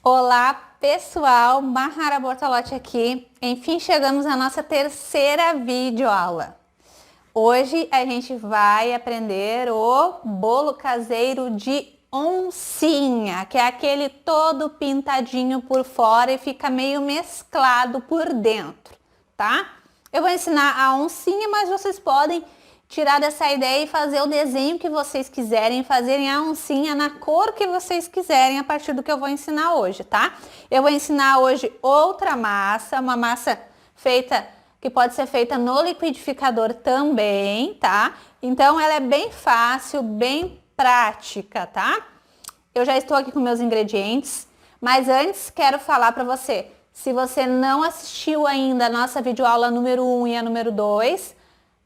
Olá pessoal, Mahara Bortolotti aqui. Enfim, chegamos à nossa terceira videoaula. Hoje a gente vai aprender o bolo caseiro de oncinha, que é aquele todo pintadinho por fora e fica meio mesclado por dentro, tá? Eu vou ensinar a oncinha, mas vocês podem tirar dessa ideia e fazer o desenho que vocês quiserem, fazerem a oncinha na cor que vocês quiserem a partir do que eu vou ensinar hoje, tá? Eu vou ensinar hoje outra massa, uma massa feita, que pode ser feita no liquidificador também, tá? Então ela é bem fácil, bem prática, tá? Eu já estou aqui com meus ingredientes, mas antes quero falar para você, se você não assistiu ainda a nossa videoaula número 1 e a número 2,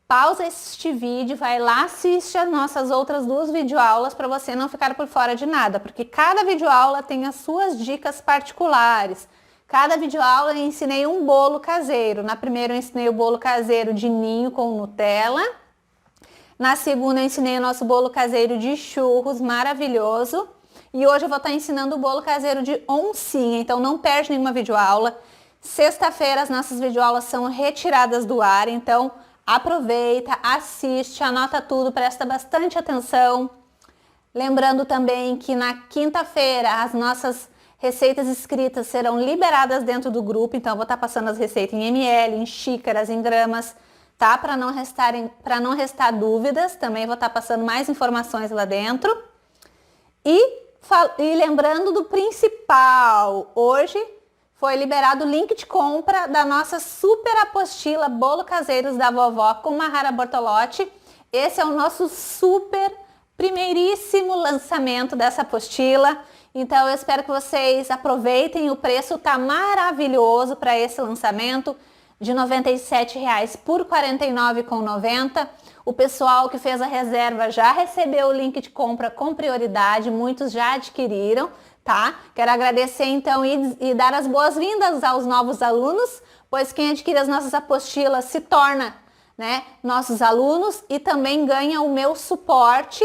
pausa este vídeo, vai lá, assiste as nossas outras duas videoaulas para você não ficar por fora de nada, porque cada videoaula tem as suas dicas particulares. Cada videoaula eu ensinei um bolo caseiro. Na primeira eu ensinei o bolo caseiro de ninho com Nutella. Na segunda eu ensinei o nosso bolo caseiro de churros, maravilhoso. E hoje eu vou estar ensinando o bolo caseiro de oncinha, então não perde nenhuma videoaula. Sexta-feira as nossas videoaulas são retiradas do ar, então aproveita, assiste, anota tudo, presta bastante atenção. Lembrando também que na quinta-feira as nossas receitas escritas serão liberadas dentro do grupo, então eu vou estar passando as receitas em ml, em xícaras, em gramas, tá? Para não restar dúvidas, também vou estar passando mais informações lá dentro. E lembrando do principal, hoje foi liberado o link de compra da nossa super apostila Bolo Caseiros da Vovó com Mahara Bortolotti. Esse é o nosso super primeiríssimo lançamento dessa apostila. Então eu espero que vocês aproveitem, o preço tá maravilhoso para esse lançamento, de R$ 97,00 por R$ 49,90. O pessoal que fez a reserva já recebeu o link de compra com prioridade, muitos já adquiriram, tá? Quero agradecer então e dar as boas-vindas aos novos alunos, pois quem adquire as nossas apostilas se torna, né, nossos alunos e também ganha o meu suporte,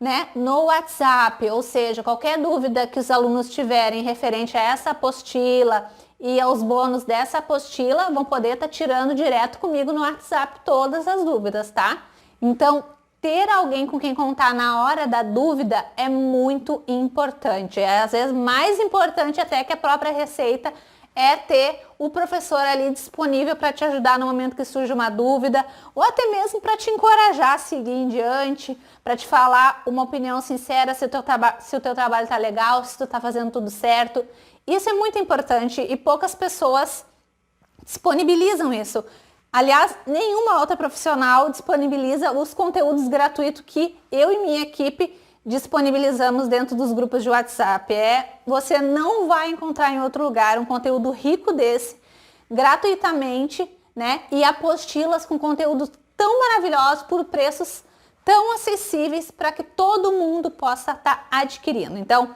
né, no WhatsApp, ou seja, qualquer dúvida que os alunos tiverem referente a essa apostila e aos bônus dessa apostila, vão poder estar tirando direto comigo no WhatsApp todas as dúvidas, tá? Então, ter alguém com quem contar na hora da dúvida é muito importante. É às vezes mais importante até que a própria receita, é ter o professor ali disponível para te ajudar no momento que surge uma dúvida, ou até mesmo para te encorajar a seguir em diante, para te falar uma opinião sincera se o teu trabalho está legal, se tu está fazendo tudo certo. Isso é muito importante e poucas pessoas disponibilizam isso. Aliás, nenhuma outra profissional disponibiliza os conteúdos gratuitos que eu e minha equipe disponibilizamos dentro dos grupos de WhatsApp. Você não vai encontrar em outro lugar um conteúdo rico desse, gratuitamente, né? E apostilas com conteúdos tão maravilhosos por preços tão acessíveis para que todo mundo possa estar adquirindo. Então,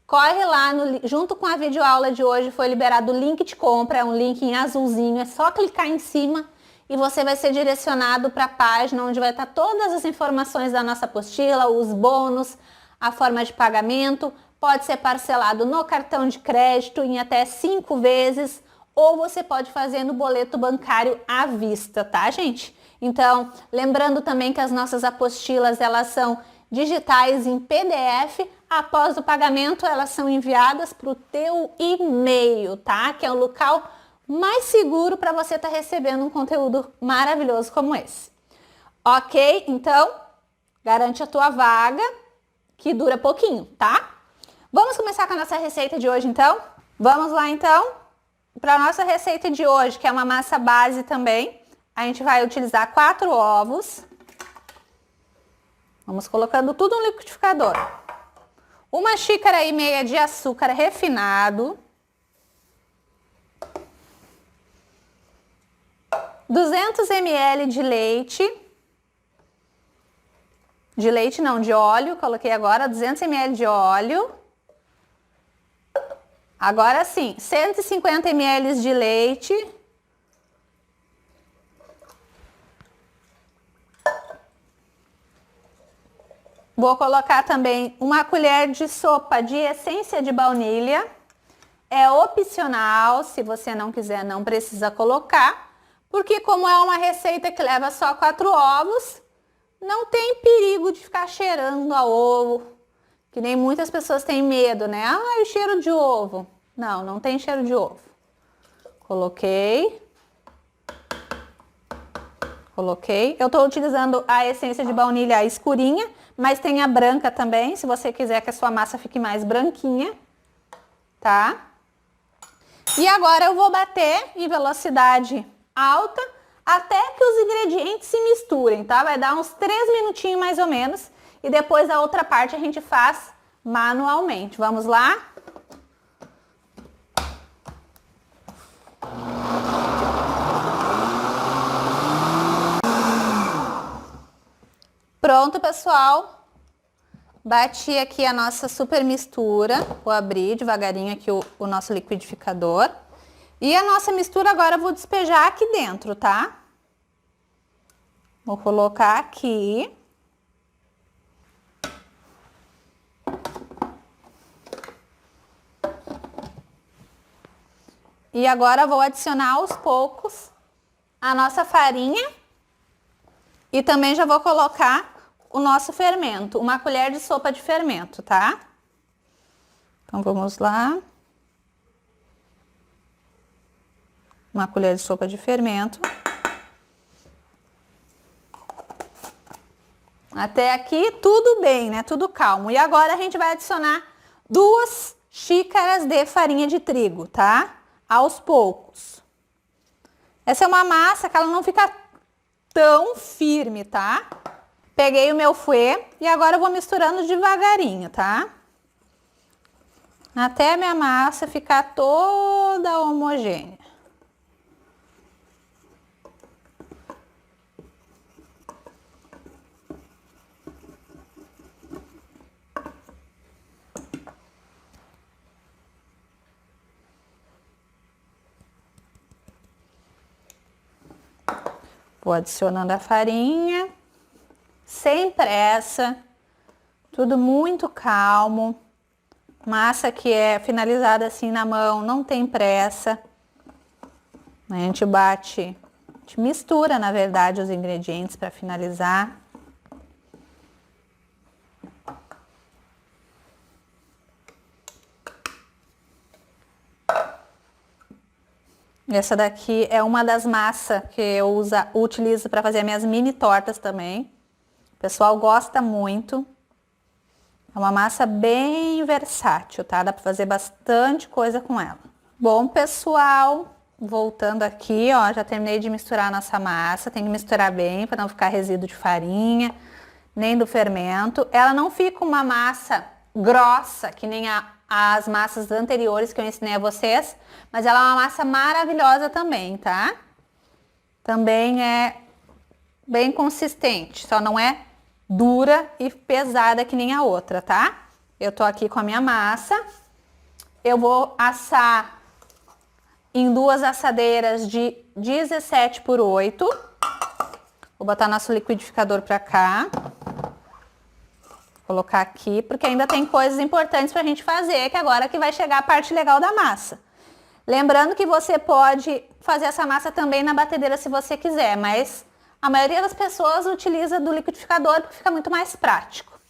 corre lá, junto com a videoaula de hoje foi liberado o link de compra, é um link em azulzinho, é só clicar em cima e você vai ser direcionado para a página onde vai estar todas as informações da nossa apostila, os bônus, a forma de pagamento, pode ser parcelado no cartão de crédito em até 5 vezes, ou você pode fazer no boleto bancário à vista, tá, gente? Então, lembrando também que as nossas apostilas, elas são digitais em PDF, após o pagamento elas são enviadas para o teu e-mail, tá? Que é o local mais seguro para você estar recebendo um conteúdo maravilhoso como esse. Ok? Então, garante a tua vaga, que dura pouquinho, tá? Vamos começar com a nossa receita de hoje, então? Vamos lá, então? Para a nossa receita de hoje, que é uma massa base também, a gente vai utilizar 4 ovos. Vamos colocando tudo no liquidificador. 1,5 xícaras de açúcar refinado. 200 ml de leite. De óleo, coloquei agora 200 ml de óleo. Agora sim, 150 ml de leite. Vou colocar também 1 colher de sopa de essência de baunilha. é opcional, se você não quiser, não precisa colocar, porque como é uma receita que leva só 4 ovos, não tem perigo de ficar cheirando a ovo, que nem muitas pessoas têm medo, né? Ah, o cheiro de ovo. Não, não tem cheiro de ovo. Coloquei. Eu tô utilizando a essência de baunilha escurinha, mas tem a branca também, se você quiser que a sua massa fique mais branquinha, tá? E agora eu vou bater em velocidade alta até que os ingredientes se misturem, tá? Vai dar uns 3 minutinhos mais ou menos e depois a outra parte a gente faz manualmente. Vamos lá? Pronto, pessoal. Bati aqui a nossa super mistura. Vou abrir devagarinho aqui o nosso liquidificador. E a nossa mistura agora eu vou despejar aqui dentro, tá? Vou colocar aqui. E agora vou adicionar aos poucos a nossa farinha. E também já vou colocar o nosso fermento, uma colher de sopa de fermento, tá? Então vamos lá. Uma colher de sopa de fermento. Até aqui tudo bem, né? Tudo calmo. E agora a gente vai adicionar 2 xícaras de farinha de trigo, tá? Aos poucos. Essa é uma massa que ela não fica tão firme, tá? Peguei o meu fouet e agora eu vou misturando devagarinho, tá? Até a minha massa ficar toda homogênea. Vou adicionando a farinha, sem pressa, tudo muito calmo. Massa que é finalizada assim na mão, não tem pressa. A gente bate, a gente mistura, na verdade, os ingredientes para finalizar. Essa daqui é uma das massas que eu utilizo para fazer minhas mini tortas também. O pessoal gosta muito. É uma massa bem versátil, tá? Dá para fazer bastante coisa com ela. Bom, pessoal, voltando aqui, ó, já terminei de misturar a nossa massa. Tem que misturar bem para não ficar resíduo de farinha, nem do fermento. Ela não fica uma massa grossa, que nem as massas anteriores que eu ensinei a vocês, mas ela é uma massa maravilhosa também, tá? Também é bem consistente, só não é dura e pesada que nem a outra, tá? Eu tô aqui com a minha massa, eu vou assar em 2 assadeiras de 17/8. Vou botar nosso liquidificador pra cá. Colocar aqui, porque ainda tem coisas importantes pra gente fazer, que agora que vai chegar a parte legal da massa. Lembrando que você pode fazer essa massa também na batedeira se você quiser, mas a maioria das pessoas utiliza do liquidificador porque fica muito mais prático.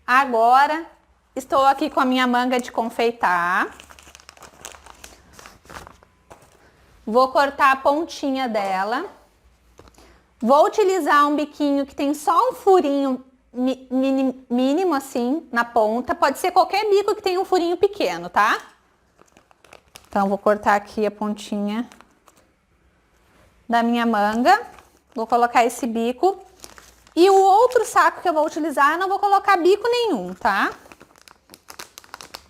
Agora, estou aqui com a minha manga de confeitar. Vou cortar a pontinha dela. Vou utilizar um biquinho que tem só um furinho mínimo assim na ponta. Pode ser qualquer bico que tenha um furinho pequeno, tá? Então, vou cortar aqui a pontinha da minha manga. Vou colocar esse bico. E o outro saco que eu vou utilizar, eu não vou colocar bico nenhum, tá?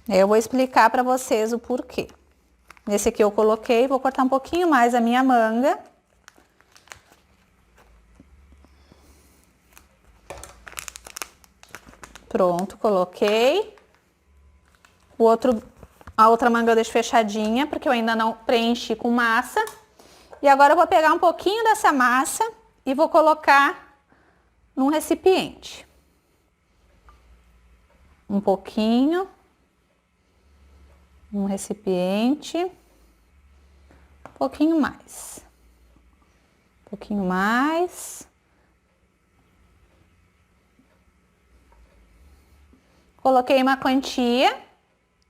Eu vou explicar pra vocês o porquê. Nesse aqui eu coloquei, vou cortar um pouquinho mais a minha manga. Pronto, coloquei. A outra manga eu deixo fechadinha, porque eu ainda não preenchi com massa. E agora eu vou pegar um pouquinho dessa massa e vou colocar num recipiente. Um pouquinho. Um recipiente. Um pouquinho mais. Um pouquinho mais. Coloquei uma quantia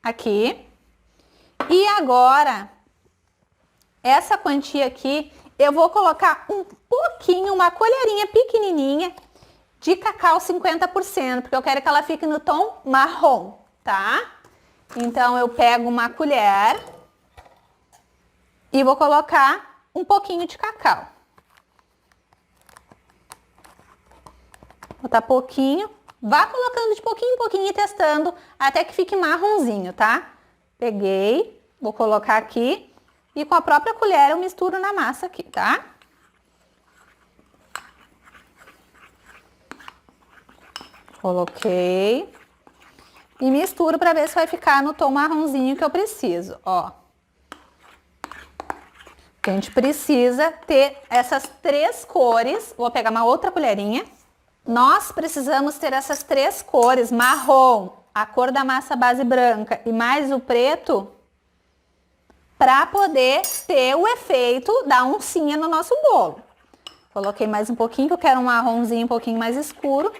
aqui. E agora, essa quantia aqui, eu vou colocar um pouquinho, uma colherinha pequenininha de cacau 50%, porque eu quero que ela fique no tom marrom, tá? Então, eu pego uma colher e vou colocar um pouquinho de cacau. Vou botar pouquinho, vá colocando de pouquinho em pouquinho e testando até que fique marronzinho, tá? Peguei, vou colocar aqui e com a própria colher eu misturo na massa aqui, tá? Coloquei e misturo para ver se vai ficar no tom marronzinho que eu preciso, ó. A gente precisa ter essas três cores. Vou pegar uma outra colherinha. Nós precisamos ter essas três cores, marrom, a cor da massa base branca e mais o preto, para poder ter o efeito da oncinha no nosso bolo. Coloquei mais um pouquinho, que eu quero um marronzinho um pouquinho mais escuro.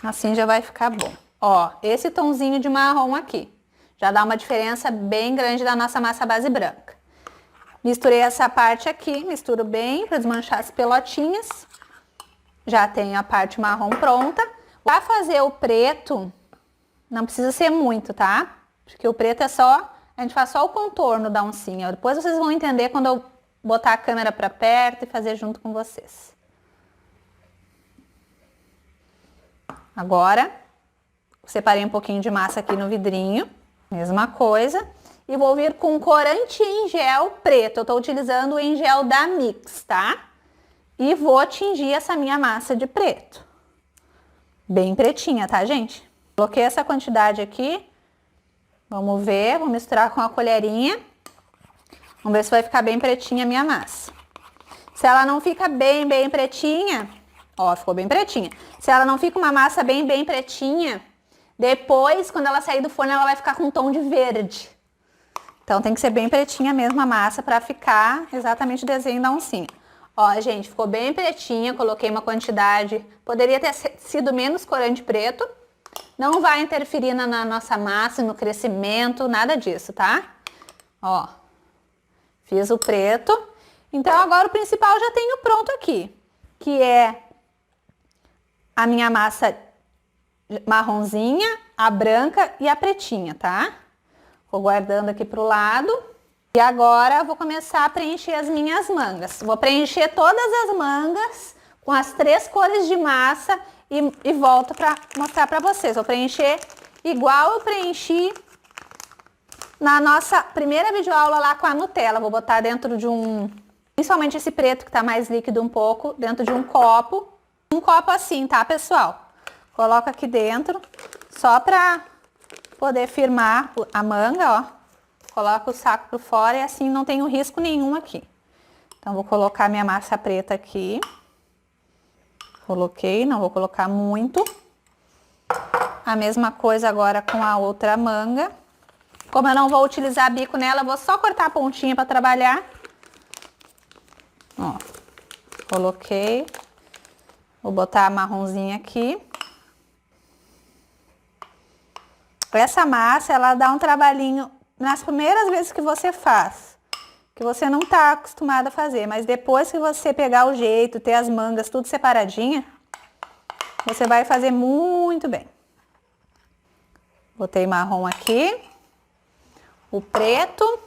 Assim já vai ficar bom. Ó, esse tomzinho de marrom aqui já dá uma diferença bem grande da nossa massa base branca. Misturei essa parte aqui, misturo bem para desmanchar as pelotinhas. Já tenho a parte marrom pronta. Para fazer o preto, não precisa ser muito, tá? Porque o preto é só, a gente faz só o contorno da oncinha. Depois vocês vão entender quando eu botar a câmera para perto e fazer junto com vocês. Agora, separei um pouquinho de massa aqui no vidrinho, mesma coisa. E vou vir com corante em gel preto. Eu tô utilizando o em gel da Mix, tá? E vou tingir essa minha massa de preto. Bem pretinha, tá, gente? Coloquei essa quantidade aqui. Vamos ver, vou misturar com a colherinha. Vamos ver se vai ficar bem pretinha a minha massa. Se ela não fica bem pretinha, ó, ficou bem pretinha. Se ela não fica uma massa bem pretinha, depois, quando ela sair do forno, ela vai ficar com um tom de verde. Então, tem que ser bem pretinha mesmo a massa para ficar exatamente o desenho da oncinha. Ó, gente, ficou bem pretinha, coloquei uma quantidade, poderia ter sido menos corante preto. Não vai interferir na nossa massa, no crescimento, nada disso, tá? Ó, fiz o preto. Então, agora o principal já tenho pronto aqui, que é a minha massa marronzinha, a branca e a pretinha, tá? Vou guardando aqui pro lado. E agora eu vou começar a preencher as minhas mangas. Vou preencher todas as mangas com as três cores de massa e volto para mostrar para vocês. Vou preencher igual eu preenchi na nossa primeira videoaula lá com a Nutella. Vou botar dentro de principalmente esse preto que tá mais líquido um pouco, dentro de um copo. Um copo assim, tá, pessoal? Coloco aqui dentro, só pra poder firmar a manga, ó. Coloco o saco por fora e assim não tenho risco nenhum aqui. Então, vou colocar minha massa preta aqui. Coloquei, não vou colocar muito. A mesma coisa agora com a outra manga. Como eu não vou utilizar bico nela, eu vou só cortar a pontinha para trabalhar. Ó, coloquei. Vou botar a marronzinha aqui. Essa massa, ela dá um trabalhinho nas primeiras vezes que você faz, que você não tá acostumado a fazer, mas depois que você pegar o jeito, ter as mangas tudo separadinha, você vai fazer muito bem. Botei marrom aqui, o preto,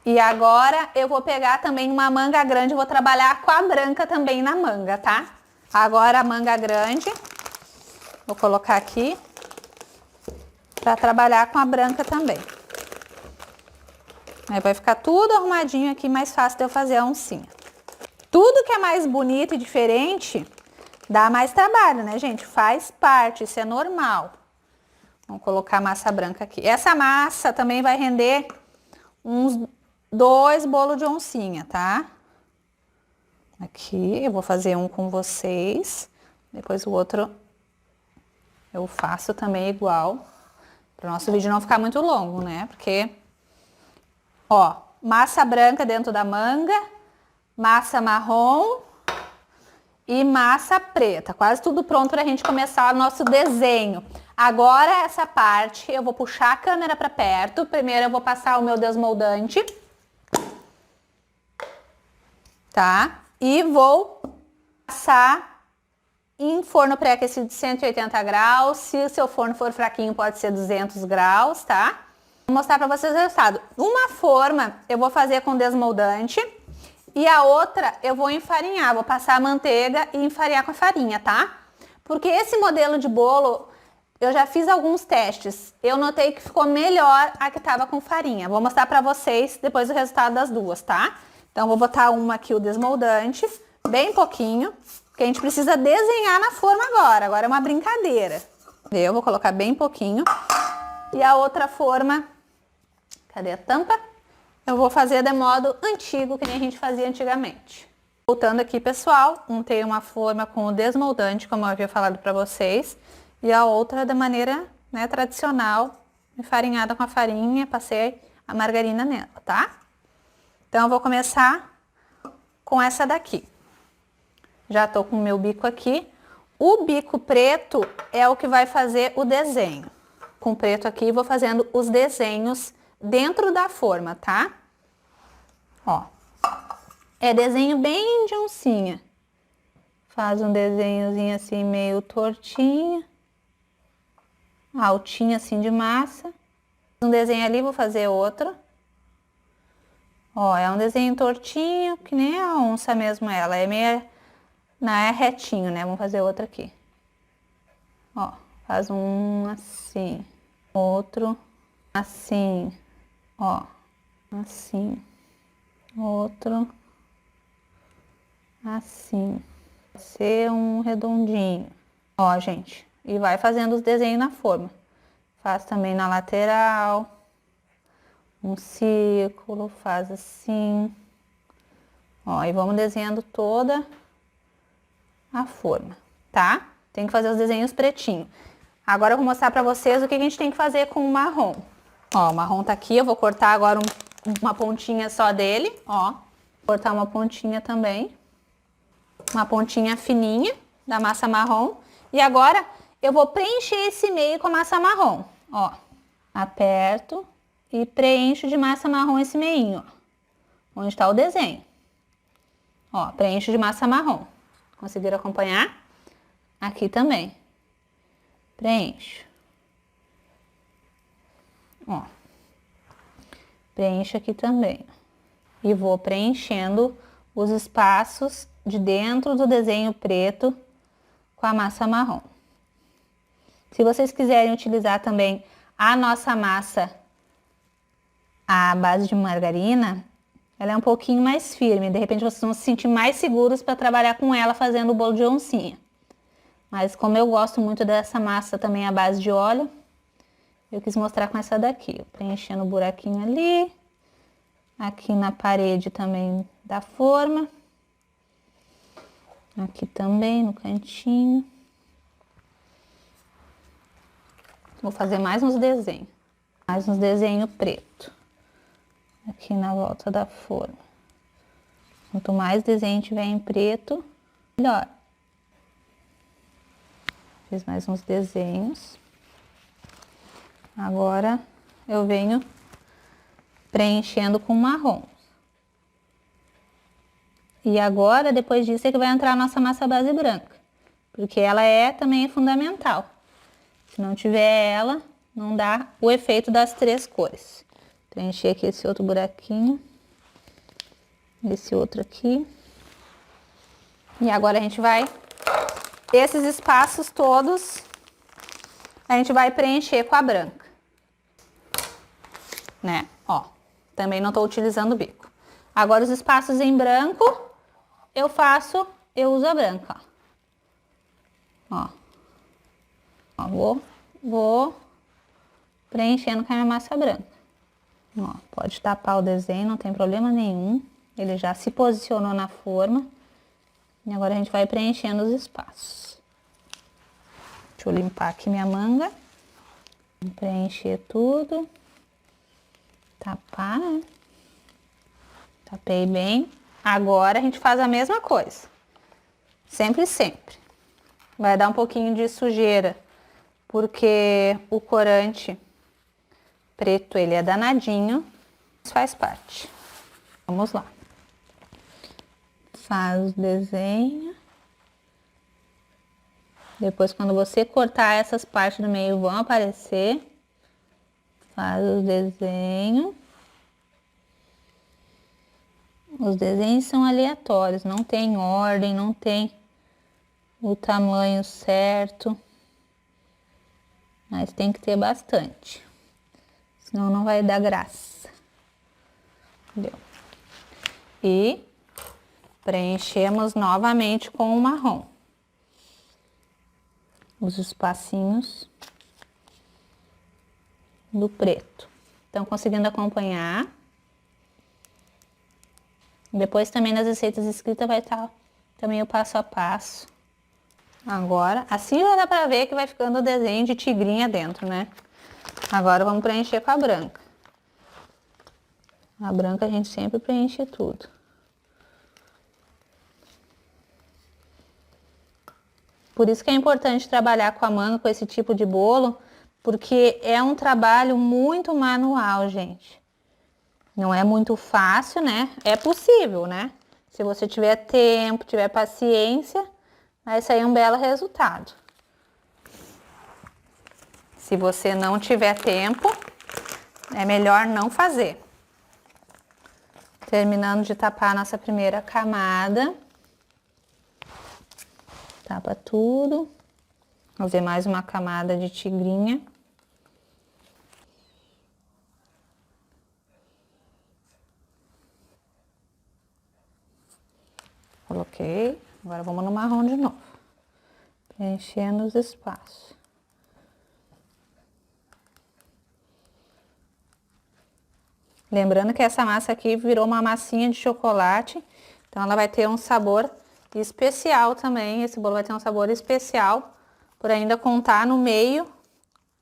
e agora eu vou pegar também uma manga grande, vou trabalhar com a branca também na manga, tá? Agora a manga grande, vou colocar aqui, para trabalhar com a branca também. Aí vai ficar tudo arrumadinho aqui, mais fácil de eu fazer a oncinha. Tudo que é mais bonito e diferente, dá mais trabalho, né, gente? Faz parte, isso é normal. Vamos colocar a massa branca aqui. Essa massa também vai render uns 2 bolos de oncinha, tá? Aqui, eu vou fazer um com vocês. Depois o outro eu faço também igual, para o nosso vídeo não ficar muito longo, né? Porque, ó, massa branca dentro da manga, massa marrom e massa preta. Quase tudo pronto para a gente começar o nosso desenho. Agora, essa parte, eu vou puxar a câmera para perto. Primeiro eu vou passar o meu desmoldante. Tá? E vou passar em forno pré-aquecido de 180 graus. Se o seu forno for fraquinho, pode ser 200 graus, tá? Vou mostrar para vocês o resultado. Uma forma eu vou fazer com desmoldante e a outra eu vou enfarinhar. Vou passar a manteiga e enfarinhar com a farinha, tá? Porque esse modelo de bolo, eu já fiz alguns testes. Eu notei que ficou melhor a que tava com farinha. Vou mostrar para vocês depois o resultado das duas, tá? Então, vou botar uma aqui, o desmoldante, bem pouquinho, porque a gente precisa desenhar na forma agora. Agora é uma brincadeira. Eu vou colocar bem pouquinho. E a outra forma, cadê a tampa? Eu vou fazer de modo antigo, que nem a gente fazia antigamente. Voltando aqui, pessoal, untei uma forma com o desmoldante, como eu havia falado para vocês, e a outra da maneira, né, tradicional, enfarinhada com a farinha, passei a margarina nela, tá? Então, eu vou começar com essa daqui. Já tô com o meu bico aqui. O bico preto é o que vai fazer o desenho. Com o preto aqui, vou fazendo os desenhos dentro da forma, tá? Ó. É desenho bem de oncinha. Faz um desenhozinho assim, meio tortinho. Altinho assim de massa. Um desenho ali, vou fazer outro. Ó, é um desenho tortinho, que nem a onça mesmo ela. É meio, não é retinho, né? Vamos fazer outro aqui. Ó, faz um assim. Outro assim. Ó, assim. Outro assim. Vai ser um redondinho. Ó, gente. E vai fazendo os desenhos na forma. Faz também na lateral. Um círculo, faz assim. Ó, e vamos desenhando toda a forma, tá? Tem que fazer os desenhos pretinho. Agora eu vou mostrar pra vocês o que a gente tem que fazer com o marrom. Ó, o marrom tá aqui, eu vou cortar agora uma pontinha só dele, ó. Cortar uma pontinha também. Uma pontinha fininha da massa marrom. E agora eu vou preencher esse meio com a massa marrom, ó. Aperto. E preencho de massa marrom esse meinho, ó, onde está o desenho. Ó, preencho de massa marrom. Conseguiram acompanhar? Aqui também. Preencho. Ó. Preencho aqui também. E vou preenchendo os espaços de dentro do desenho preto com a massa marrom. Se vocês quiserem utilizar também a nossa massa a base de margarina, ela é um pouquinho mais firme. De repente vocês vão se sentir mais seguros para trabalhar com ela fazendo o bolo de oncinha. Mas como eu gosto muito dessa massa também à base de óleo, eu quis mostrar com essa daqui. Preenchendo o buraquinho ali. Aqui na parede também da forma. Aqui também no cantinho. Vou fazer mais uns desenhos. Mais uns desenhos preto. Aqui na volta da forma. Quanto mais desenho tiver em preto, melhor. Fiz mais uns desenhos. Agora eu venho preenchendo com marrom. E agora, depois disso, é que vai entrar a nossa massa base branca. Porque ela também é fundamental. Se não tiver ela, não dá o efeito das três cores. Preencher aqui esse outro buraquinho. Esse outro aqui. E agora a gente vai... Esses espaços todos, a gente vai preencher com a branca. Né? Ó, também não tô utilizando o bico. Agora os espaços em branco, eu uso a branca, ó. Ó, vou preenchendo com a minha massa branca. Ó, pode tapar o desenho, não tem problema nenhum. Ele já se posicionou na forma. E agora a gente vai preenchendo os espaços. Deixa Deixa eu limpar aqui minha manga. Preencher tudo. Tapar, né? Tapei bem. Agora a gente faz a mesma coisa. Sempre, sempre. Vai dar um pouquinho de sujeira, porque o corante preto, ele é danadinho. Isso faz parte. Vamos lá. Faz o desenho. Depois, quando você cortar, essas partes do meio vão aparecer. Faz o desenho. Os desenhos são aleatórios, não tem ordem, não tem o tamanho certo. Mas tem que ter bastante. Senão não vai dar graça. Entendeu? E preenchemos novamente com o marrom. Os espacinhos do preto. Estão conseguindo acompanhar? Depois também nas receitas escritas vai estar também o passo a passo. Agora, assim já dá pra ver que vai ficando o desenho de tigrinha dentro, né? Agora vamos preencher com a branca. A branca a gente sempre preenche tudo. Por isso que é importante trabalhar com a manga, com esse tipo de bolo, porque é um trabalho muito manual, gente. Não é muito fácil, né? É possível, né? Se você tiver tempo, tiver paciência, vai sair um belo resultado. Se você não tiver tempo, é melhor não fazer. Terminando de tapar a nossa primeira camada. Tapa tudo. Fazer mais uma camada de tigrinha. Coloquei. Agora vamos no marrom de novo. Preenchendo os espaços. Lembrando que essa massa aqui virou uma massinha de chocolate. Então ela vai ter um sabor especial também. Esse bolo vai ter um sabor especial por ainda contar no meio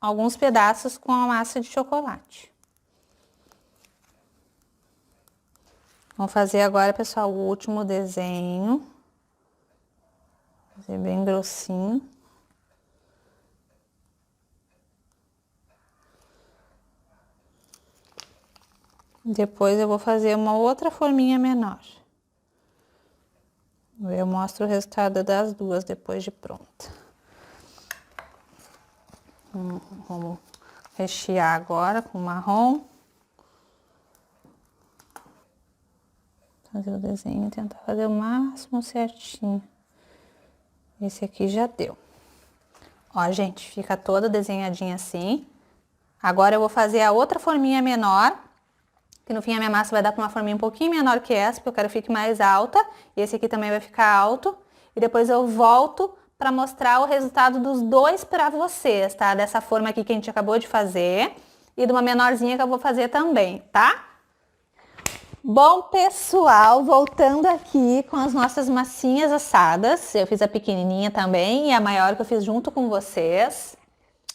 alguns pedaços com a massa de chocolate. Vamos fazer agora, pessoal, o último desenho. Fazer bem grossinho. Depois eu vou fazer uma outra forminha menor. Eu mostro o resultado das duas depois de pronta. Vamos rechear agora com marrom. Fazer o desenho e tentar fazer o máximo certinho. Esse aqui já deu. Ó, gente, fica toda desenhadinha assim. Agora eu vou fazer a outra forminha menor. Que no fim a minha massa vai dar com uma forminha um pouquinho menor que essa, porque eu quero que fique mais alta. E esse aqui também vai ficar alto. E depois eu volto para mostrar o resultado dos dois para vocês, tá? Dessa forma aqui que a gente acabou de fazer. E de uma menorzinha que eu vou fazer também, tá? Bom, pessoal, voltando aqui com as nossas massinhas assadas. Eu fiz a pequenininha também e a maior que eu fiz junto com vocês.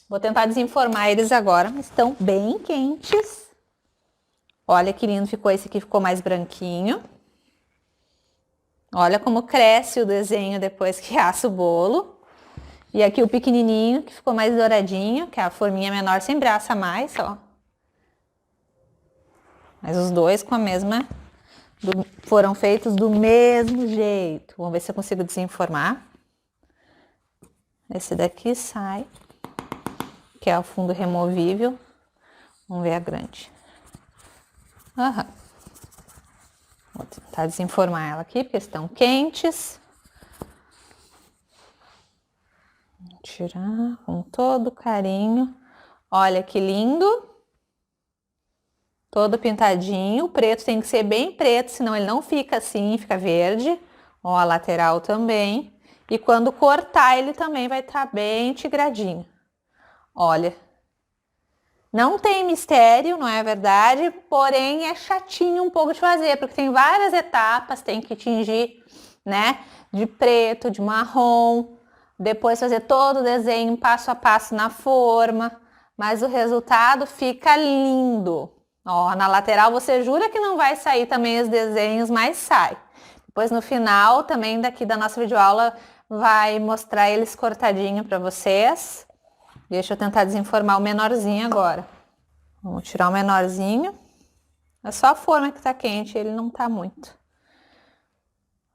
Vou tentar desenformar eles agora, mas estão bem quentes. Olha que lindo ficou, esse aqui ficou mais branquinho. Olha como cresce o desenho depois que assa o bolo. E aqui o pequenininho, que ficou mais douradinho, que a forminha menor sempre assa mais, ó. Mas os dois com a mesma, foram feitos do mesmo jeito. Vamos ver se eu consigo desenformar. Esse daqui sai, que é o fundo removível. Vamos ver a grande. Aham. Vou tentar desenformar ela aqui, porque estão quentes. Vou tirar com todo carinho. Olha que lindo. Todo pintadinho. O preto tem que ser bem preto, senão ele não fica assim, fica verde. Ó, a lateral também. E quando cortar, ele também vai estar bem tigradinho. Olha. Não tem mistério, não é verdade? Porém, é chatinho um pouco de fazer, porque tem várias etapas, tem que tingir, né? De preto, de marrom. depois fazer todo o desenho passo a passo na forma, mas o resultado fica lindo. Ó, na lateral você jura que não vai sair também os desenhos, mas sai. Depois no final também daqui da nossa videoaula vai mostrar eles cortadinho para vocês. Deixa eu tentar desenformar o menorzinho agora. Vamos tirar o menorzinho. É só a forma que tá quente, ele não tá muito.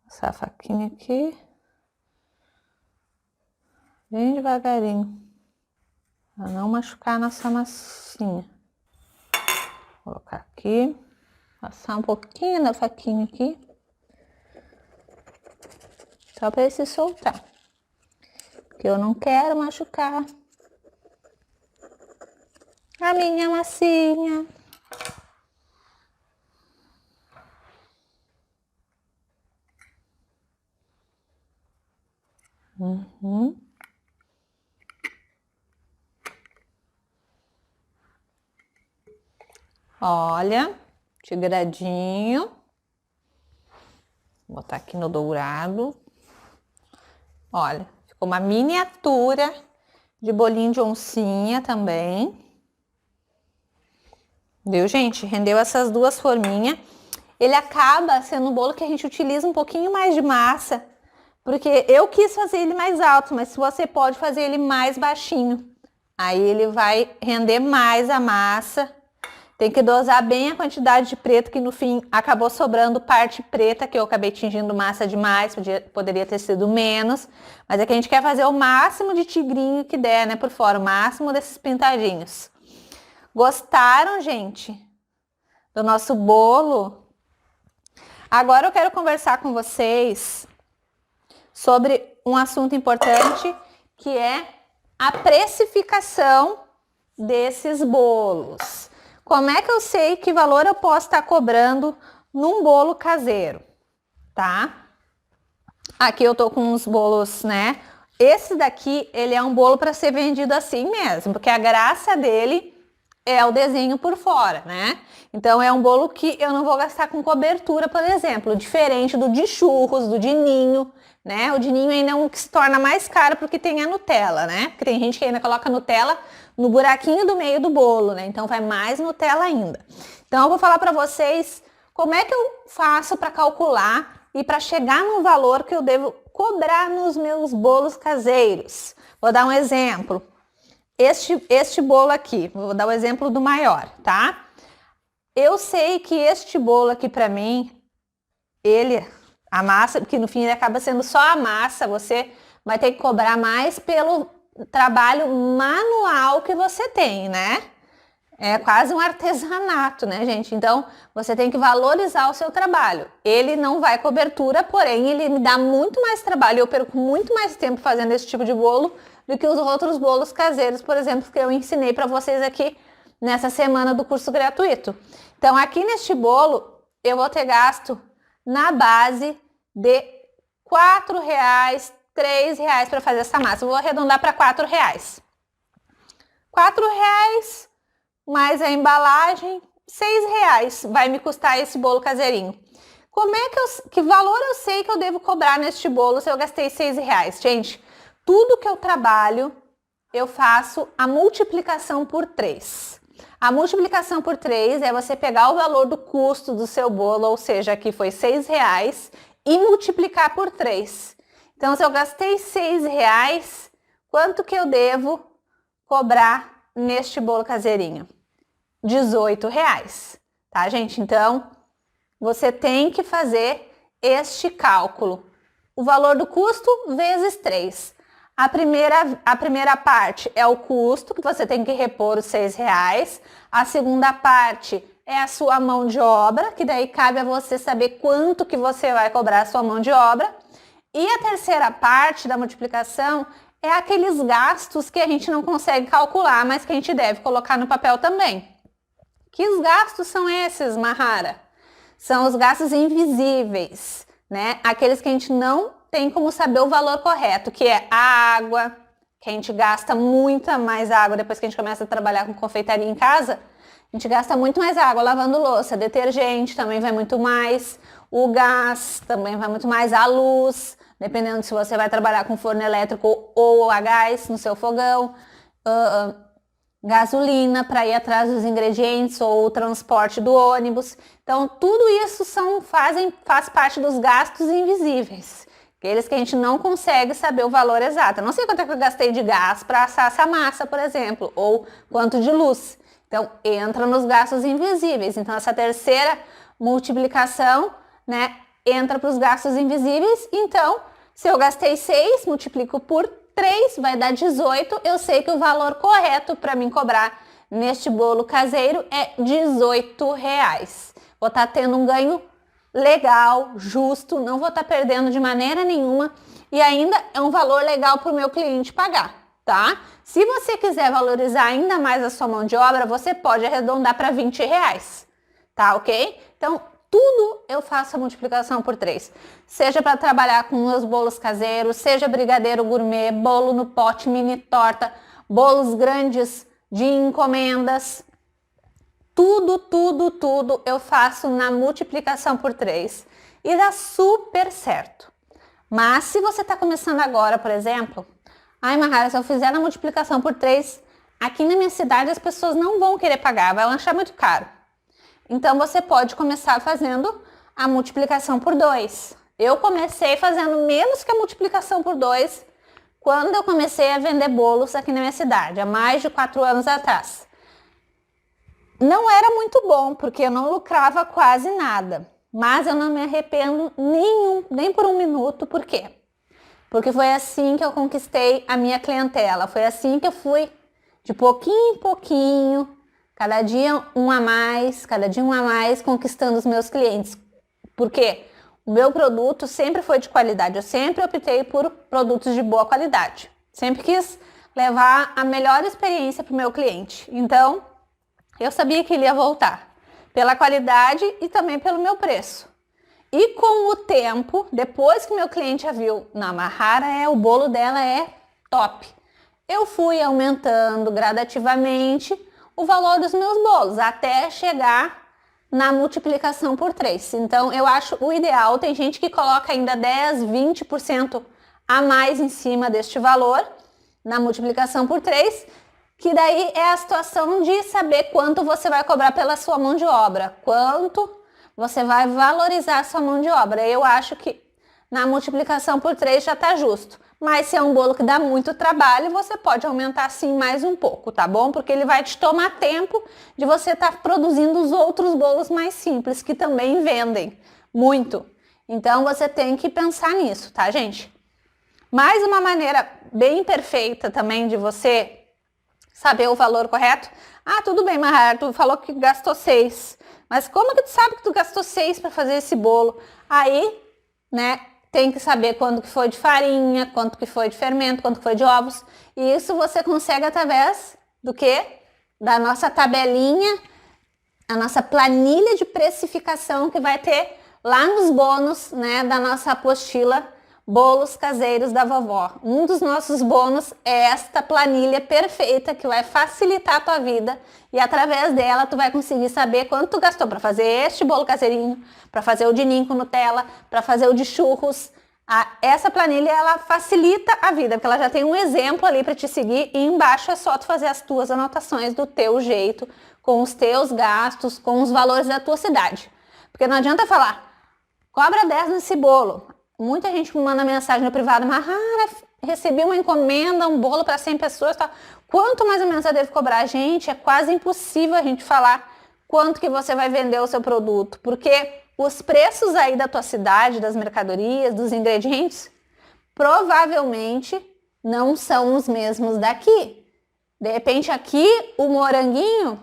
Passar a faquinha aqui. Bem devagarinho. Para não machucar a nossa massinha. Vou colocar aqui. Passar um pouquinho da faquinha aqui. Só para ele se soltar. Porque eu não quero machucar a minha massinha. Olha, tigradinho. Vou botar aqui no dourado. Olha, ficou uma miniatura de bolinho de oncinha também. Viu, gente? Rendeu essas duas forminhas. Ele acaba sendo um bolo que a gente utiliza um pouquinho mais de massa, porque eu quis fazer ele mais alto, mas se você pode fazer ele mais baixinho. Aí ele vai render mais a massa. Tem que dosar bem a quantidade de preto, que no fim acabou sobrando parte preta, que eu acabei tingindo massa demais, poderia ter sido menos. Mas é que a gente quer fazer o máximo de tigrinho que der, né, por fora, o máximo desses pintadinhos. Gostaram, gente, do nosso bolo? Agora eu quero conversar com vocês sobre um assunto importante, que é a precificação desses bolos. Como é que eu sei que valor eu posso estar cobrando num bolo caseiro, tá? Aqui eu tô com uns bolos, né? Esse daqui, ele é um bolo para ser vendido assim mesmo, porque a graça dele é o desenho por fora, né? Então é um bolo que eu não vou gastar com cobertura, por exemplo, diferente do de churros, do de ninho, né? O de ninho ainda é um que se torna mais caro porque tem a Nutella, né? Porque tem gente que ainda coloca Nutella no buraquinho do meio do bolo, né? Então vai mais Nutella ainda. Então eu vou falar para vocês como é que eu faço para calcular e para chegar no valor que eu devo cobrar nos meus bolos caseiros. Vou dar um exemplo. Este bolo aqui, vou dar o exemplo do maior, tá? Eu sei que este bolo aqui para mim, a massa, porque no fim ele acaba sendo só a massa, você vai ter que cobrar mais pelo trabalho manual que você tem, né? É quase um artesanato, né, gente? Então, você tem que valorizar o seu trabalho. Ele não vai cobertura, porém, ele me dá muito mais trabalho. Eu perco muito mais tempo fazendo esse tipo de bolo do que os outros bolos caseiros, por exemplo, que eu ensinei para vocês aqui nessa semana do curso gratuito. Então, aqui neste bolo, eu vou ter gasto na base de R$4, R$3 para fazer essa massa. Eu vou arredondar para R$4. R$4 mais a embalagem, R$6 vai me custar esse bolo caseirinho. Como é que valor eu sei que eu devo cobrar neste bolo se eu gastei R$6? Gente, tudo que eu trabalho, eu faço a multiplicação por 3. A multiplicação por 3 é você pegar o valor do custo do seu bolo, ou seja, aqui foi R$6, e multiplicar por 3. Então, se eu gastei R$6, quanto que eu devo cobrar neste bolo caseirinho? R$18, tá, gente? Então, você tem que fazer este cálculo. O valor do custo vezes 3. A primeira parte é o custo, que você tem que repor os R$6. A segunda parte é a sua mão de obra, que daí cabe a você saber quanto que você vai cobrar a sua mão de obra. E a terceira parte da multiplicação é aqueles gastos que a gente não consegue calcular, mas que a gente deve colocar no papel também. Que os gastos são esses, Mahara? São os gastos invisíveis, né? Aqueles que a gente não tem como saber o valor correto, que é a água, que a gente gasta muita mais água depois que a gente começa a trabalhar com confeitaria em casa. A gente gasta muito mais água lavando louça, detergente também vai muito mais, o gás também vai muito mais, a luz, dependendo se você vai trabalhar com forno elétrico ou a gás no seu fogão, gasolina para ir atrás dos ingredientes ou o transporte do ônibus. Então, tudo isso faz parte dos gastos invisíveis, aqueles que a gente não consegue saber o valor exato. Eu não sei quanto é que eu gastei de gás para assar essa massa, por exemplo, ou quanto de luz. Então, entra nos gastos invisíveis. Então, essa terceira multiplicação, né, entra para os gastos invisíveis. Então, se eu gastei 6, multiplico por 3, vai dar 18. Eu sei que o valor correto para mim cobrar neste bolo caseiro é R$18. Vou estar tendo um ganho legal, justo, não vou estar perdendo de maneira nenhuma e ainda é um valor legal para o meu cliente pagar, tá? Se você quiser valorizar ainda mais a sua mão de obra, você pode arredondar para R$20, tá ok? Então, tudo eu faço a multiplicação por 3. Seja para trabalhar com meus bolos caseiros, seja brigadeiro gourmet, bolo no pote, mini torta, bolos grandes de encomendas. Tudo eu faço na multiplicação por 3. E dá super certo. Mas se você está começando agora, por exemplo, ai, Mahara, se eu fizer a multiplicação por 3, aqui na minha cidade as pessoas não vão querer pagar, vai achar muito caro. Então, você pode começar fazendo a multiplicação por 2. Eu comecei fazendo menos que a multiplicação por 2 quando eu comecei a vender bolos aqui na minha cidade, há mais de 4 anos atrás. Não era muito bom, porque eu não lucrava quase nada. Mas eu não me arrependo nem por um minuto. Por quê? Porque foi assim que eu conquistei a minha clientela. Foi assim que eu fui de pouquinho em pouquinho, cada dia um a mais, conquistando os meus clientes. Por quê? O meu produto sempre foi de qualidade. Eu sempre optei por produtos de boa qualidade. Sempre quis levar a melhor experiência para o meu cliente. Então, eu sabia que ele ia voltar. Pela qualidade e também pelo meu preço. E com o tempo, depois que meu cliente já viu, na Mahara, o bolo dela é top. Eu fui aumentando gradativamente o valor dos meus bolos, até chegar na multiplicação por 3. Então, eu acho o ideal, tem gente que coloca ainda 10, 20% a mais em cima deste valor, na multiplicação por 3, que daí é a situação de saber quanto você vai cobrar pela sua mão de obra, quanto você vai valorizar a sua mão de obra. Eu acho que na multiplicação por 3 já tá justo. Mas se é um bolo que dá muito trabalho, você pode aumentar sim mais um pouco, tá bom? Porque ele vai te tomar tempo de você estar produzindo os outros bolos mais simples, que também vendem muito. Então você tem que pensar nisso, tá, gente? Mais uma maneira bem perfeita também de você saber o valor correto. Ah, tudo bem, Mahara, tu falou que gastou 6. Mas como que tu sabe que tu gastou 6 para fazer esse bolo? Aí, né, tem que saber quanto que foi de farinha, quanto que foi de fermento, quanto que foi de ovos. E isso você consegue através do quê? Da nossa tabelinha, a nossa planilha de precificação que vai ter lá nos bônus, né, da nossa apostila Bolos Caseiros da Vovó. Um dos nossos bônus é esta planilha perfeita que vai facilitar a tua vida e através dela tu vai conseguir saber quanto tu gastou para fazer este bolo caseirinho, para fazer o de ninho com Nutella, para fazer o de churros. Essa planilha ela facilita a vida, porque ela já tem um exemplo ali para te seguir e embaixo é só tu fazer as tuas anotações do teu jeito, com os teus gastos, com os valores da tua cidade. Porque não adianta falar, cobra 10 nesse bolo. Muita gente me manda mensagem no privado, Mahara, recebi uma encomenda, um bolo para 100 pessoas, tá? Quanto mais ou menos eu devo cobrar? Gente, é quase impossível a gente falar quanto que você vai vender o seu produto, porque os preços aí da tua cidade, das mercadorias, dos ingredientes, provavelmente não são os mesmos daqui. De repente aqui o moranguinho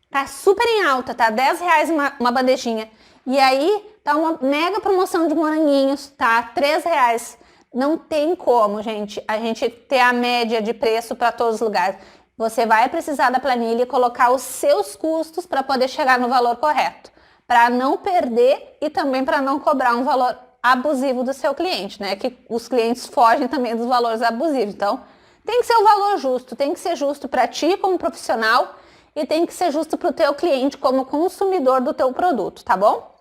tá super em alta, tá R$10 uma bandejinha. E aí tá uma mega promoção de moranguinhos, tá R$3. Não tem como, gente, a gente ter a média de preço para todos os lugares. Você vai precisar da planilha e colocar os seus custos para poder chegar no valor correto, para não perder e também para não cobrar um valor abusivo do seu cliente, né? Que os clientes fogem também dos valores abusivos. Então, tem que ser o valor justo, tem que ser justo para ti como profissional e tem que ser justo para o teu cliente como consumidor do teu produto, tá bom?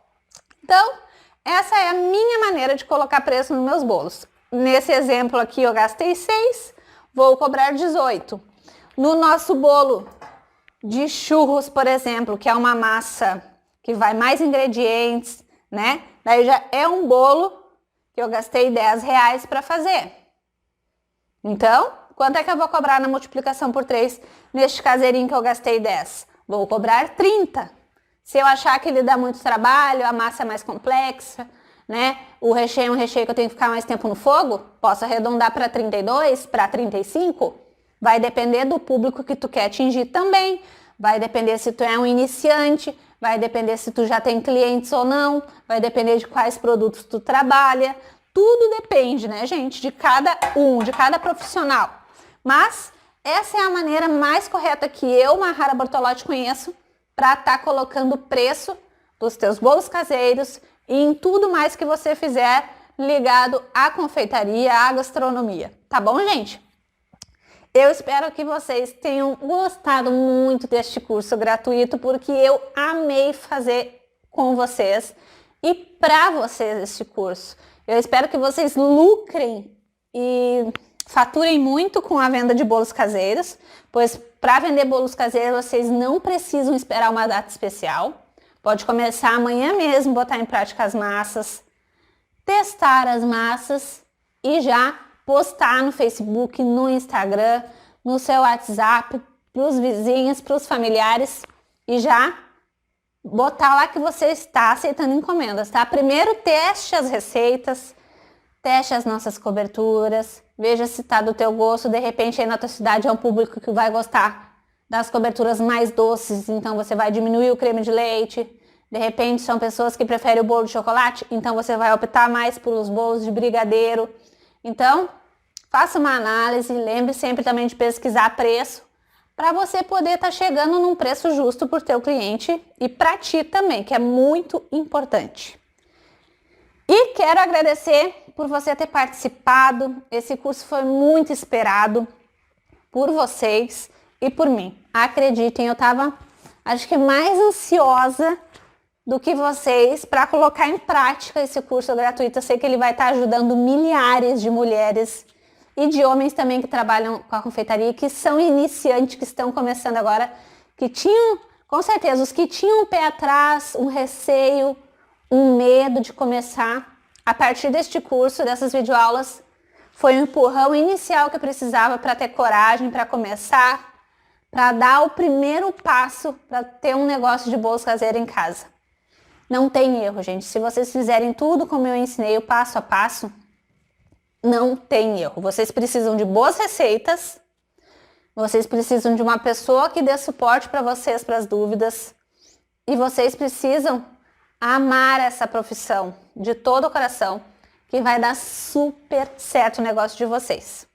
Então, essa é a minha maneira de colocar preço nos meus bolos. nesse exemplo aqui eu gastei 6, vou cobrar 18. No nosso bolo de churros, por exemplo, que é uma massa que vai mais ingredientes, né? Daí já é um bolo que eu gastei R$10 para fazer. Então, quanto é que eu vou cobrar na multiplicação por 3 neste caseirinho que eu gastei 10? Vou cobrar 30. Se eu achar que ele dá muito trabalho, a massa é mais complexa, né? O recheio é um recheio que eu tenho que ficar mais tempo no fogo, posso arredondar para 32, para 35. Vai depender do público que tu quer atingir também. Vai depender se tu é um iniciante, vai depender se tu já tem clientes ou não, vai depender de quais produtos tu trabalha. Tudo depende, né, gente, de cada profissional. Mas essa é a maneira mais correta que eu, Mahara Bortolotti, conheço para estar colocando preço dos teus bolos caseiros e em tudo mais que você fizer ligado à confeitaria, à gastronomia. Tá bom, gente? Eu espero que vocês tenham gostado muito deste curso gratuito, porque eu amei fazer com vocês e para vocês este curso. Eu espero que vocês lucrem e faturem muito com a venda de bolos caseiros, pois para vender bolos caseiros vocês não precisam esperar uma data especial. Pode começar amanhã mesmo, botar em prática as massas, testar as massas e já postar no Facebook, no Instagram, no seu WhatsApp, para os vizinhos, para os familiares e já botar lá que você está aceitando encomendas, tá? Primeiro teste as receitas, teste as nossas coberturas, veja se está do teu gosto. De repente aí na tua cidade é um público que vai gostar das coberturas mais doces, então você vai diminuir o creme de leite. De repente são pessoas que preferem o bolo de chocolate, então você vai optar mais por os bolos de brigadeiro. Então, faça uma análise, lembre sempre também de pesquisar preço, para você poder estar chegando num preço justo por teu cliente e para ti também, que é muito importante. E quero agradecer por você ter participado. Esse curso foi muito esperado por vocês e por mim. Acreditem, eu estava, acho que mais ansiosa do que vocês para colocar em prática esse curso gratuito. Eu sei que ele vai estar ajudando milhares de mulheres e de homens também que trabalham com a confeitaria, que são iniciantes, que estão começando agora, que tinham, com certeza, os que tinham um pé atrás, um receio, um medo de começar. A partir deste curso, dessas videoaulas, foi um empurrão inicial que eu precisava para ter coragem, para começar, para dar o primeiro passo para ter um negócio de bolos caseiros em casa. Não tem erro, gente. Se vocês fizerem tudo como eu ensinei, o passo a passo, não tem erro. Vocês precisam de boas receitas, vocês precisam de uma pessoa que dê suporte para vocês, para as dúvidas, e vocês precisam amar essa profissão de todo o coração, que vai dar super certo o negócio de vocês.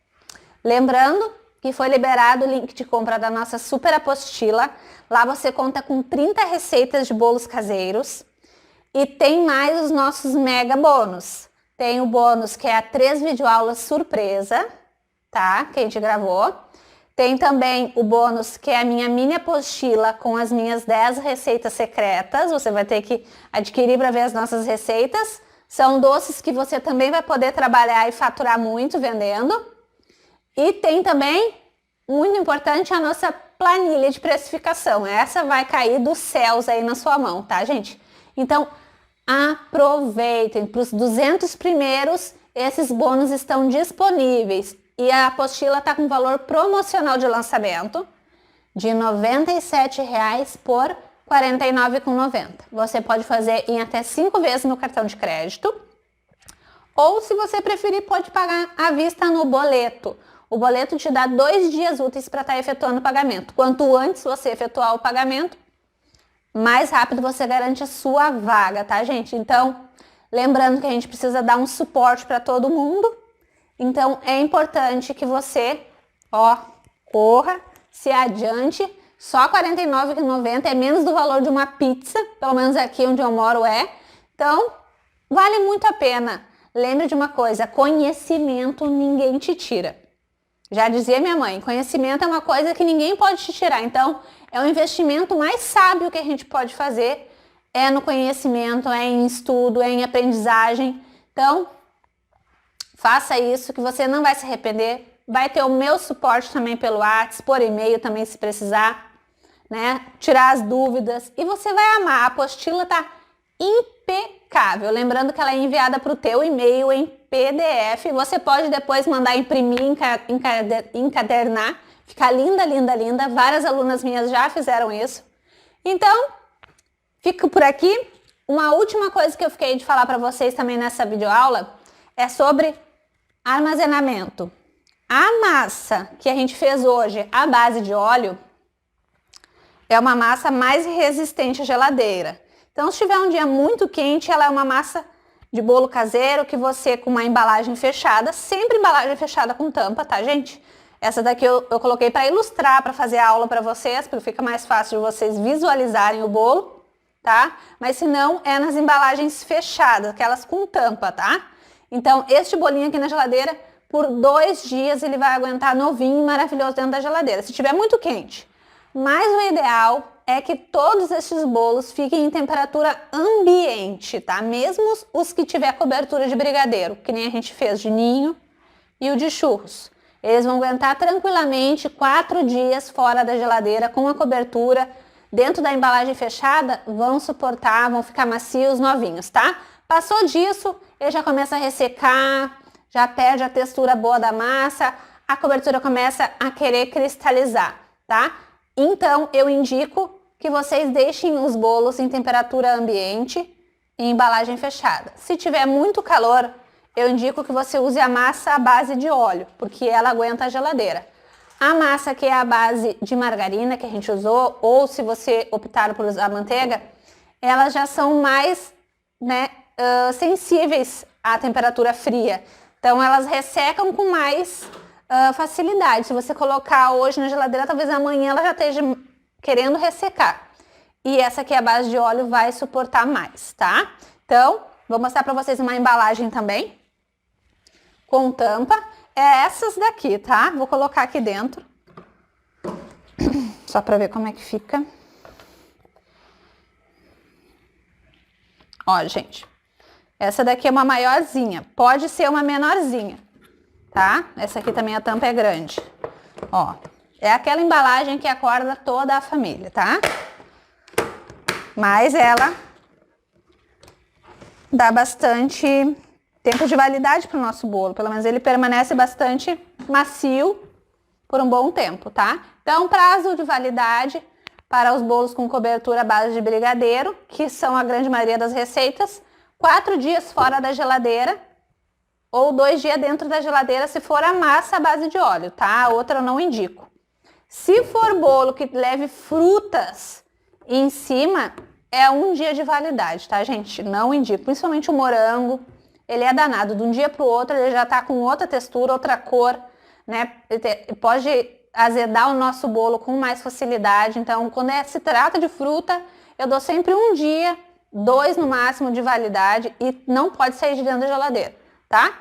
Lembrando que foi liberado o link de compra da nossa super apostila. Lá você conta com 30 receitas de bolos caseiros e tem mais os nossos mega bônus. Tem o bônus que é a 3 videoaulas surpresa, tá? Que a gente gravou. Tem também o bônus que é a minha mini apostila com as minhas 10 receitas secretas. Você vai ter que adquirir para ver as nossas receitas. São doces que você também vai poder trabalhar e faturar muito vendendo. E tem também, muito importante, a nossa planilha de precificação. Essa vai cair dos céus aí na sua mão, tá, gente? Então, aproveitem. Para os 200 primeiros, esses bônus estão disponíveis. E a apostila está com valor promocional de lançamento de R$ 97,00 por R$ 49,90. Você pode fazer em até 5 vezes no cartão de crédito. Ou, se você preferir, pode pagar à vista no boleto. O boleto te dá 2 dias úteis para estar efetuando o pagamento. Quanto antes você efetuar o pagamento, mais rápido você garante a sua vaga, tá, gente? Então, lembrando que a gente precisa dar um suporte para todo mundo. Então, é importante que você, corra, se adiante. Só R$ 49,90 é menos do valor de uma pizza, pelo menos aqui onde eu moro é. Então, vale muito a pena. Lembre de uma coisa, conhecimento ninguém te tira. Já dizia minha mãe, conhecimento é uma coisa que ninguém pode te tirar. Então, é o investimento mais sábio que a gente pode fazer, é no conhecimento, é em estudo, é em aprendizagem. Então, Faça isso que você não vai se arrepender. Vai ter o meu suporte também pelo WhatsApp, por e-mail também se precisar, né? Tirar as dúvidas e você vai amar. A apostila tá impecável. Lembrando que ela é enviada para o teu e-mail em PDF. Você pode depois mandar imprimir, encadernar. Fica linda, linda, linda. Várias alunas minhas já fizeram isso. Então, fico por aqui. Uma última coisa que eu fiquei de falar para vocês também nessa videoaula é sobre armazenamento. A massa que a gente fez hoje à base de óleo é uma massa mais resistente à geladeira. Então, se tiver um dia muito quente, ela é uma massa de bolo caseiro que você, com uma embalagem fechada, sempre embalagem fechada com tampa, tá, gente? Essa daqui eu coloquei para ilustrar, para fazer a aula para vocês, porque fica mais fácil de vocês visualizarem o bolo, tá? Mas se não, é nas embalagens fechadas, aquelas com tampa, tá? Então, este bolinho aqui na geladeira, por 2 dias, ele vai aguentar novinho e maravilhoso dentro da geladeira, se tiver muito quente. Mas o ideal é que todos esses bolos fiquem em temperatura ambiente, tá? Mesmo os que tiver cobertura de brigadeiro, que nem a gente fez de ninho e o de churros. Eles vão aguentar tranquilamente 4 dias fora da geladeira com a cobertura. Dentro da embalagem fechada, vão suportar, vão ficar macios, novinhos, tá? Passou disso, ele já começa a ressecar, já perde a textura boa da massa, a cobertura começa a querer cristalizar, tá? Então, eu indico que vocês deixem os bolos em temperatura ambiente e embalagem fechada. Se tiver muito calor, eu indico que você use a massa à base de óleo, porque ela aguenta a geladeira. A massa que é a base de margarina que a gente usou, ou se você optar por usar manteiga, elas já são mais, né, sensíveis à temperatura fria. Então elas ressecam com mais facilidade. Se você colocar hoje na geladeira, talvez amanhã ela já esteja querendo ressecar. E essa aqui, a base de óleo, vai suportar mais, tá? Então, vou mostrar para vocês uma embalagem também, com tampa. É essas daqui, tá? Vou colocar aqui dentro, só para ver como é que fica. Ó, gente, essa daqui é uma maiorzinha, pode ser uma menorzinha, tá? Essa aqui também a tampa é grande. Ó, é aquela embalagem que acorda toda a família, tá? Mas ela dá bastante tempo de validade para o nosso bolo, pelo menos ele permanece bastante macio por um bom tempo, tá? Então, prazo de validade para os bolos com cobertura à base de brigadeiro, que são a grande maioria das receitas, 4 dias fora da geladeira ou 2 dias dentro da geladeira se for a massa à base de óleo, tá? A outra eu não indico. Se for bolo que leve frutas em cima, é 1 dia de validade, tá, gente? Não indico, principalmente o morango. Ele é danado, de um dia para o outro ele já tá com outra textura, outra cor, né? Pode azedar o nosso bolo com mais facilidade. Então, quando se trata de fruta, eu dou sempre 1 dia, 2 no máximo de validade e não pode sair de dentro da geladeira, tá?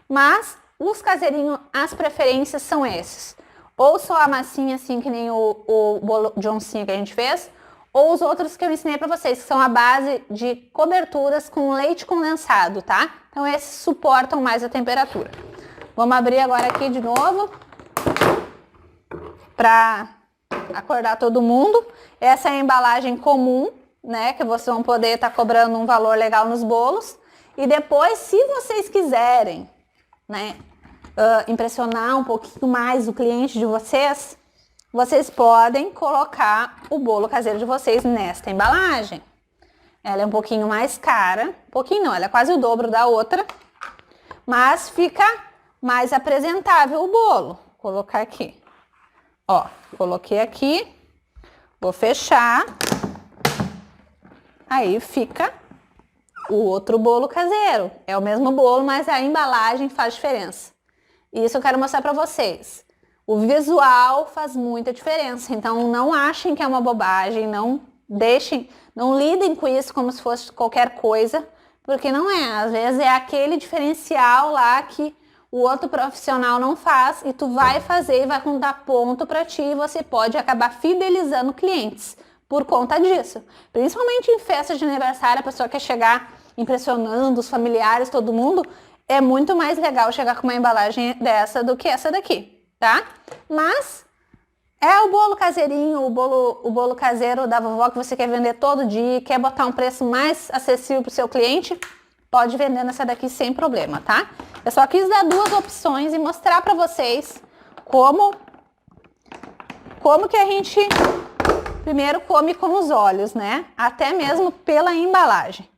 Mas os caseirinhos, as preferências são esses. Ou só a massinha assim, que nem o bolo de oncinha que a gente fez, ou os outros que eu ensinei para vocês, que são a base de coberturas com leite condensado, tá? Então esses suportam mais a temperatura. Vamos abrir agora aqui de novo para acordar todo mundo. Essa é a embalagem comum, né? Que vocês vão poder estar cobrando um valor legal nos bolos. E depois, se vocês quiserem, né, impressionar um pouquinho mais o cliente de vocês, vocês podem colocar o bolo caseiro de vocês nesta embalagem. Ela é um pouquinho mais cara, pouquinho não, ela é quase o dobro da outra, mas fica mais apresentável o bolo. Vou colocar aqui. Ó, coloquei aqui, vou fechar, aí fica o outro bolo caseiro. É o mesmo bolo, mas a embalagem faz diferença. Isso eu quero mostrar para vocês. O visual faz muita diferença, então não achem que é uma bobagem, não lidem com isso como se fosse qualquer coisa, porque não é. Às vezes é aquele diferencial lá que o outro profissional não faz e tu vai fazer e vai contar ponto para ti e você pode acabar fidelizando clientes por conta disso. Principalmente em festa de aniversário, a pessoa quer chegar impressionando os familiares, todo mundo, é muito mais legal chegar com uma embalagem dessa do que essa daqui, tá? Mas é o bolo caseirinho, o bolo caseiro da vovó que você quer vender todo dia, quer botar um preço mais acessível para o seu cliente, pode vender nessa daqui sem problema, tá? Eu só quis dar duas opções e mostrar para vocês como que a gente primeiro come com os olhos, né? Até mesmo pela embalagem.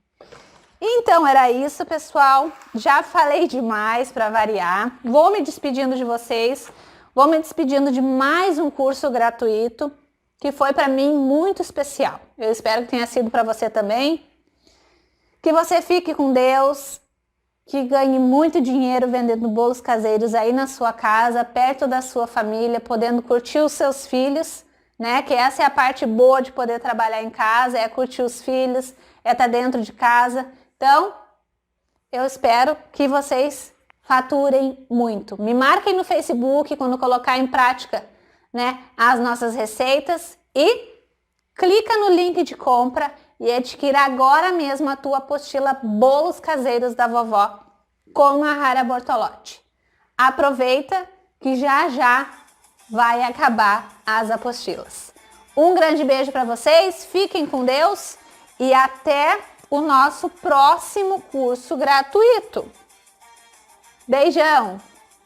Então era isso, pessoal. Já falei demais para variar. Vou me despedindo de vocês. Vou me despedindo de mais um curso gratuito que foi para mim muito especial. Eu espero que tenha sido para você também. Que você fique com Deus, que ganhe muito dinheiro vendendo bolos caseiros aí na sua casa, perto da sua família, podendo curtir os seus filhos, né? Que essa é a parte boa de poder trabalhar em casa, é curtir os filhos, é estar dentro de casa. Então, eu espero que vocês faturem muito. Me marquem no Facebook quando colocar em prática, né, as nossas receitas e clica no link de compra e adquira agora mesmo a tua apostila Bolos Caseiros da Vovó com a Rara Bortolotti. Aproveita que já já vai acabar as apostilas. Um grande beijo para vocês, fiquem com Deus e até o nosso próximo curso gratuito. Beijão!